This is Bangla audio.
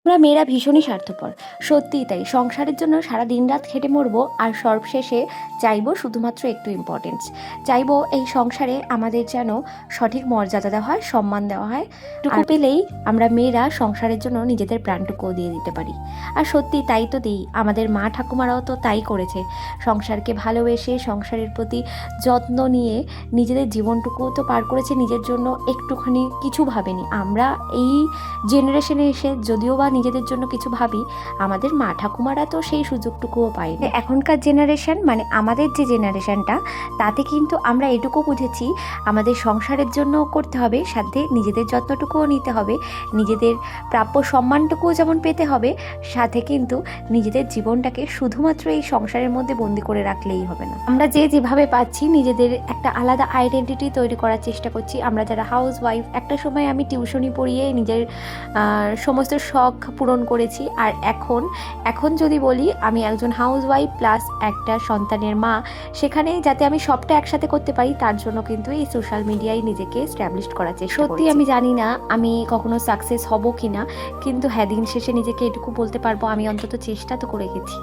আমরা মেয়েরা ভীষণই স্বার্থপর। সত্যিই তাই। সংসারের জন্য সারা দিনরাত খেটে মরবো আর সর্বশেষে চাইবো শুধুমাত্র একটু ইম্পর্টেন্স। চাইবো এই সংসারে আমাদের যেন সঠিক মর্যাদা দেওয়া হয়, সম্মান দেওয়া হয়। টুকু পেলেই আমরা মেয়েরা সংসারের জন্য নিজেদের প্রাণটুকুও দিয়ে দিতে পারি। আর সত্যি তাই তো দিই। আমাদের মা ঠাকুমারাও তো তাই করেছে। সংসারকে ভালোবেসে সংসারের প্রতি যত্ন নিয়ে নিজেদের জীবনটুকুও তো পার করেছে, নিজের জন্য একটুখানি কিছু ভাবেনি। আমরা এই জেনারেশনে এসে যদিও বা নিজেদের জন্য কিছু ভাবি, আমাদের মা ঠাকুমারা তো সেই সুযোগটুকুও পায় না। এখনকার জেনারেশন মানে আমাদের যে জেনারেশনটা, তাতে কিন্তু আমরা এটুকু বুঝেছি আমাদের সংসারের জন্য করতে হবে, সাথে নিজেদের যত্নটুকুও নিতে হবে, নিজেদের প্রাপ্য সম্মানটুকুও যেমন পেতে হবে, সাথে কিন্তু নিজেদের জীবনটাকে শুধুমাত্র এই সংসারের মধ্যে বন্দি করে রাখলেই হবে না। আমরা যে যেভাবে পাচ্ছি নিজেদের একটা আলাদা আইডেন্টিটি তৈরি করার চেষ্টা করছি। আমরা যারা হাউস ওয়াইফ, একটা সময় আমি টিউশনি পড়িয়ে নিজের সমস্ত শখ পূরণ করেছি। আর এখন যদি বলি, আমি একজন হাউস ওয়াইফ প্লাস একটা সন্তানের মা, সেখানে যাতে আমি সবটা একসাথে করতে পারি তার জন্য কিন্তু এই সোশ্যাল মিডিয়ায় নিজেকে এস্টাবলিশ করার চেষ্টা করছি। সত্যি আমি জানি না আমি কখনো সাকসেস হব কি না, কিন্তু হ্যাঁ, দিন শেষে নিজেকে এটুকু বলতে পারবো আমি অন্তত চেষ্টা তো করে গেছি।